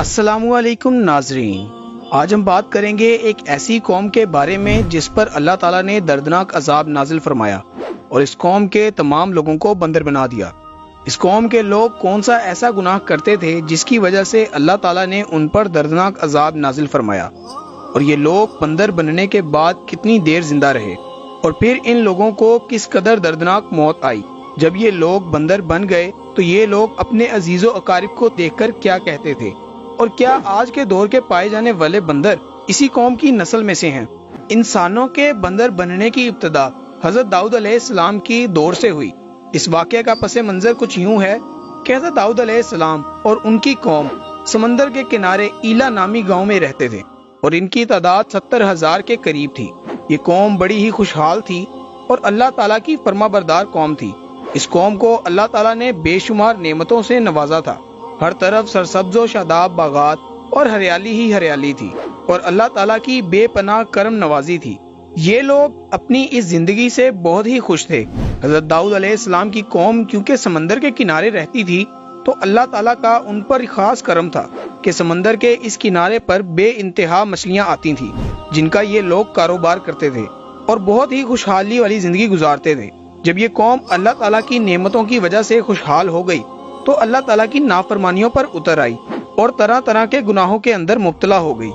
السلام علیکم ناظرین، آج ہم بات کریں گے ایک ایسی قوم کے بارے میں جس پر اللہ تعالیٰ نے دردناک عذاب نازل فرمایا اور اس قوم کے تمام لوگوں کو بندر بنا دیا۔ اس قوم کے لوگ کون سا ایسا گناہ کرتے تھے جس کی وجہ سے اللہ تعالیٰ نے ان پر دردناک عذاب نازل فرمایا، اور یہ لوگ بندر بننے کے بعد کتنی دیر زندہ رہے، اور پھر ان لوگوں کو کس قدر دردناک موت آئی۔ جب یہ لوگ بندر بن گئے تو یہ لوگ اپنے عزیز و اقارب کو دیکھ کر کیا کہتے تھے، اور کیا آج کے دور کے پائے جانے والے بندر اسی قوم کی نسل میں سے ہیں؟ انسانوں کے بندر بننے کی ابتدا حضرت داؤد علیہ السلام کی دور سے ہوئی۔ اس واقعے کا پس منظر کچھ یوں ہے کہ حضرت داؤد علیہ السلام اور ان کی قوم سمندر کے کنارے ایلا نامی گاؤں میں رہتے تھے، اور ان کی تعداد 70,000 کے قریب تھی۔ یہ قوم بڑی ہی خوشحال تھی اور اللہ تعالیٰ کی فرما بردار قوم تھی۔ اس قوم کو اللہ تعالیٰ نے بے شمار نعمتوں سے نوازا تھا۔ ہر طرف سرسبز و شاداب باغات اور ہریالی ہی ہریالی تھی، اور اللہ تعالیٰ کی بے پناہ کرم نوازی تھی۔ یہ لوگ اپنی اس زندگی سے بہت ہی خوش تھے۔ حضرت داؤد علیہ السلام کی قوم کیونکہ سمندر کے کنارے رہتی تھی تو اللہ تعالیٰ کا ان پر خاص کرم تھا کہ سمندر کے اس کنارے پر بے انتہا مچھلیاں آتی تھیں جن کا یہ لوگ کاروبار کرتے تھے اور بہت ہی خوشحالی والی زندگی گزارتے تھے۔ جب یہ قوم اللہ تعالیٰ کی نعمتوں کی وجہ سے خوشحال ہو گئی تو اللہ تعالیٰ کی نافرمانیوں پر اتر آئی اور طرح طرح کے گناہوں کے اندر مبتلا ہو گئی۔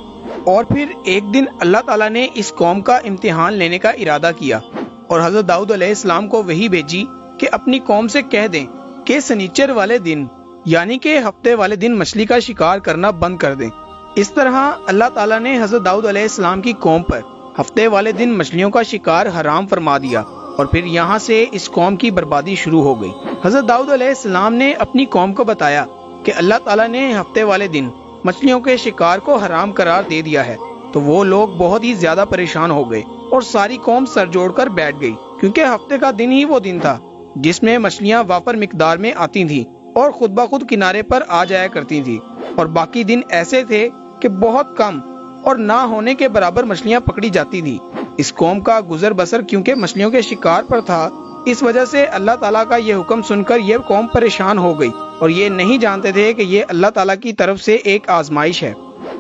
اور پھر ایک دن اللہ تعالیٰ نے اس قوم کا امتحان لینے کا ارادہ کیا اور حضرت داؤد علیہ السلام کو وحی بھیجی کہ اپنی قوم سے کہہ دیں کہ سنیچر والے دن یعنی کہ ہفتے والے دن مچھلی کا شکار کرنا بند کر دیں۔ اس طرح اللہ تعالیٰ نے حضرت داؤد علیہ السلام کی قوم پر ہفتے والے دن مچھلیوں کا شکار حرام فرما دیا، اور پھر یہاں سے اس قوم کی بربادی شروع ہو گئی۔ حضرت داؤد علیہ السلام نے اپنی قوم کو بتایا کہ اللہ تعالیٰ نے ہفتے والے دن مچھلیوں کے شکار کو حرام قرار دے دیا ہے، تو وہ لوگ بہت ہی زیادہ پریشان ہو گئے اور ساری قوم سر جوڑ کر بیٹھ گئی، کیونکہ ہفتے کا دن ہی وہ دن تھا جس میں مچھلیاں وافر مقدار میں آتی تھیں اور خود بخود کنارے پر آ جایا کرتی تھی، اور باقی دن ایسے تھے کہ بہت کم اور نہ ہونے کے برابر مچھلیاں پکڑی جاتی تھی۔ اس قوم کا گزر بسر کیونکہ مچھلیوں کے شکار پر تھا، اس وجہ سے اللہ تعالیٰ کا یہ حکم سن کر یہ قوم پریشان ہو گئی اور یہ نہیں جانتے تھے کہ یہ اللہ تعالیٰ کی طرف سے ایک آزمائش ہے۔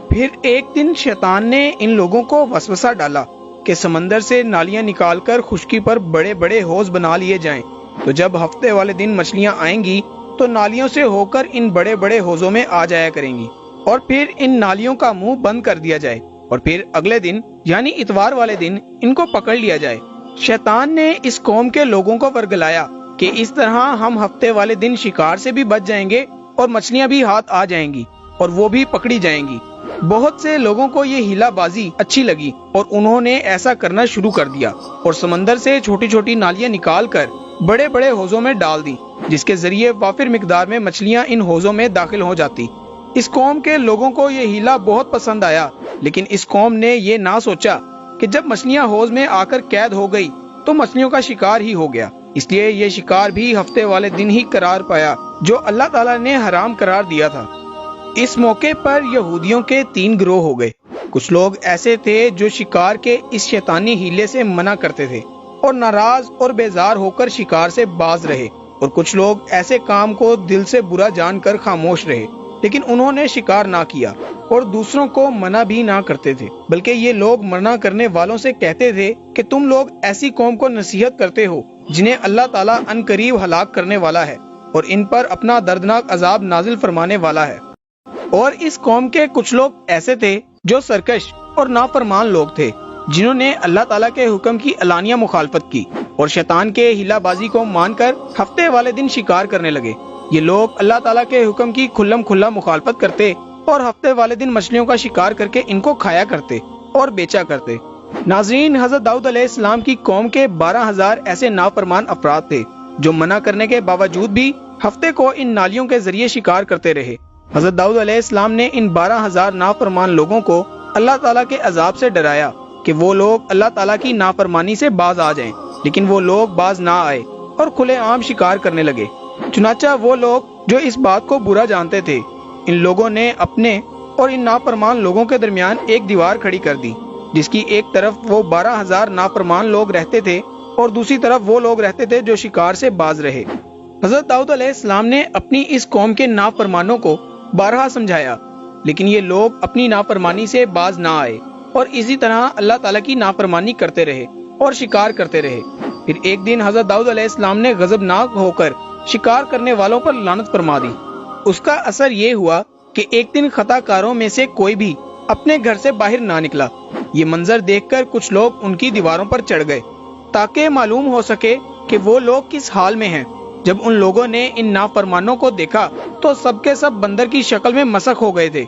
پھر ایک دن شیطان نے ان لوگوں کو وسوسہ ڈالا کہ سمندر سے نالیاں نکال کر خشکی پر بڑے بڑے حوض بنا لیے جائیں، تو جب ہفتے والے دن مچھلیاں آئیں گی تو نالیوں سے ہو کر ان بڑے بڑے حوضوں میں آ جایا کریں گی، اور پھر ان نالیوں کا منہ بند کر دیا جائے، اور پھر اگلے دن یعنی اتوار والے دن ان کو پکڑ لیا جائے۔ شیطان نے اس قوم کے لوگوں کو ورگلایا کہ اس طرح ہم ہفتے والے دن شکار سے بھی بچ جائیں گے اور مچھلیاں بھی ہاتھ آ جائیں گی اور وہ بھی پکڑی جائیں گی۔ بہت سے لوگوں کو یہ ہیلا بازی اچھی لگی اور انہوں نے ایسا کرنا شروع کر دیا اور سمندر سے چھوٹی چھوٹی نالیاں نکال کر بڑے بڑے حوضوں میں ڈال دی، جس کے ذریعے وافر مقدار میں مچھلیاں ان حوضوں میں داخل ہو جاتی۔ اس قوم کے لوگوں کو یہ ہیلا بہت پسند آیا، لیکن اس قوم نے یہ نہ سوچا کہ جب مچھلیاں حوض میں آ کر قید ہو گئی تو مچھلیوں کا شکار ہی ہو گیا، اس لیے یہ شکار بھی ہفتے والے دن ہی قرار پایا جو اللہ تعالیٰ نے حرام قرار دیا تھا۔ اس موقع پر یہودیوں کے 3 گروہ ہو گئے۔ کچھ لوگ ایسے تھے جو شکار کے اس شیطانی ہیلے سے منع کرتے تھے اور ناراض اور بیزار ہو کر شکار سے باز رہے، اور کچھ لوگ ایسے کام کو دل سے برا جان کر خاموش رہے، لیکن انہوں نے شکار نہ کیا اور دوسروں کو منع بھی نہ کرتے تھے، بلکہ یہ لوگ منع کرنے والوں سے کہتے تھے کہ تم لوگ ایسی قوم کو نصیحت کرتے ہو جنہیں اللہ تعالیٰ ان قریب ہلاک کرنے والا ہے اور ان پر اپنا دردناک عذاب نازل فرمانے والا ہے۔ اور اس قوم کے کچھ لوگ ایسے تھے جو سرکش اور نافرمان لوگ تھے، جنہوں نے اللہ تعالیٰ کے حکم کی علانیہ مخالفت کی اور شیطان کے ہیلا بازی کو مان کر ہفتے والے دن شکار کرنے لگے۔ یہ لوگ اللہ تعالیٰ کے حکم کی کھلم کھلا مخالفت کرتے اور ہفتے والے دن مچھلیوں کا شکار کر کے ان کو کھایا کرتے اور بیچا کرتے۔ ناظرین، حضرت داؤد علیہ السلام کی قوم کے 12,000 ایسے نافرمان افراد تھے جو منع کرنے کے باوجود بھی ہفتے کو ان نالیوں کے ذریعے شکار کرتے رہے۔ حضرت داؤد علیہ السلام نے ان 12,000 نافرمان لوگوں کو اللہ تعالیٰ کے عذاب سے ڈرایا کہ وہ لوگ اللہ تعالیٰ کی نافرمانی سے باز آ جائیں، لیکن وہ لوگ باز نہ آئے اور کھلے عام شکار کرنے لگے۔ چنانچہ وہ لوگ جو اس بات کو برا جانتے تھے، ان لوگوں نے اپنے اور ان نافرمان لوگوں کے درمیان ایک دیوار کھڑی کر دی، جس کی ایک طرف وہ 12,000 نافرمان لوگ رہتے تھے اور دوسری طرف وہ لوگ رہتے تھے جو شکار سے باز رہے۔ حضرت داؤد علیہ السلام نے اپنی اس قوم کے نافرمانوں کو بارہا سمجھایا لیکن یہ لوگ اپنی نافرمانی سے باز نہ آئے اور اسی طرح اللہ تعالیٰ کی نافرمانی کرتے رہے اور شکار کرتے رہے۔ پھر ایک دن حضرت داؤد علیہ السلام نے غضبناک ہو کر شکار کرنے والوں پر لعنت فرما دی۔ اس کا اثر یہ ہوا کہ ایک دن خطا کاروں میں سے کوئی بھی اپنے گھر سے باہر نہ نکلا۔ یہ منظر دیکھ کر کچھ لوگ ان کی دیواروں پر چڑھ گئے تاکہ معلوم ہو سکے کہ وہ لوگ کس حال میں ہیں۔ جب ان لوگوں نے ان نافرمانوں کو دیکھا تو سب کے سب بندر کی شکل میں مسخ ہو گئے تھے۔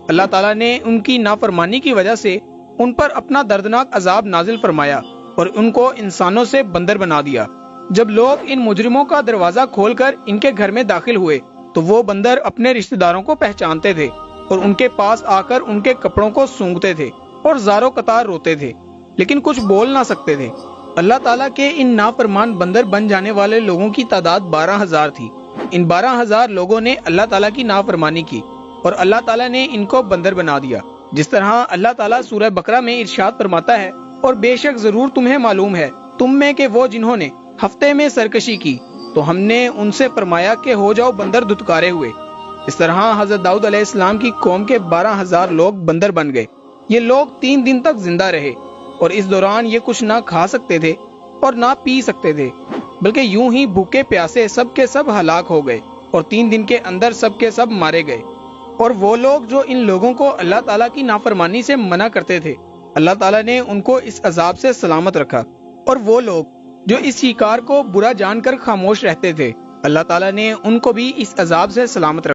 اللہ تعالیٰ نے ان کی نافرمانی کی وجہ سے ان پر اپنا دردناک عذاب نازل فرمایا اور ان کو انسانوں سے بندر بنا دیا۔ جب لوگ ان مجرموں کا دروازہ کھول کر ان کے گھر میں داخل ہوئے تو وہ بندر اپنے رشتہ داروں کو پہچانتے تھے اور ان کے پاس آ کر ان کے کپڑوں کو سونگھتے تھے اور زاروں قطار روتے تھے، لیکن کچھ بول نہ سکتے تھے۔ اللہ تعالیٰ کے ان نافرمان بندر بن جانے والے لوگوں کی تعداد 12,000 تھی۔ ان 12,000 لوگوں نے اللہ تعالیٰ کی نافرمانی کی اور اللہ تعالیٰ نے ان کو بندر بنا دیا، جس طرح اللہ تعالیٰ سورہ بقرہ میں ارشاد فرماتا ہے، اور بے شک ضرور تمہیں معلوم ہے تم میں کہ وہ جنہوں نے ہفتے میں سرکشی کی تو ہم نے ان سے فرمایا کہ ہو جاؤ بندر دھتکارے ہوئے۔ اس طرح حضرت داؤد علیہ السلام کی قوم کے 12,000 لوگ بندر بن گئے۔ یہ لوگ 3 دن تک زندہ رہے اور اس دوران یہ کچھ نہ کھا سکتے تھے اور نہ پی سکتے تھے، بلکہ یوں ہی بھوکے پیاسے سب کے سب ہلاک ہو گئے اور 3 دن کے اندر سب کے سب مارے گئے۔ اور وہ لوگ جو ان لوگوں کو اللہ تعالیٰ کی نافرمانی سے منع کرتے تھے، اللہ تعالیٰ نے ان کو اس عذاب سے سلامت رکھا، اور وہ لوگ جو اس شکار کو برا جان کر خاموش رہتے تھے، اللہ تعالیٰ نے ان کو بھی اس عذاب سے سلامت رکھا۔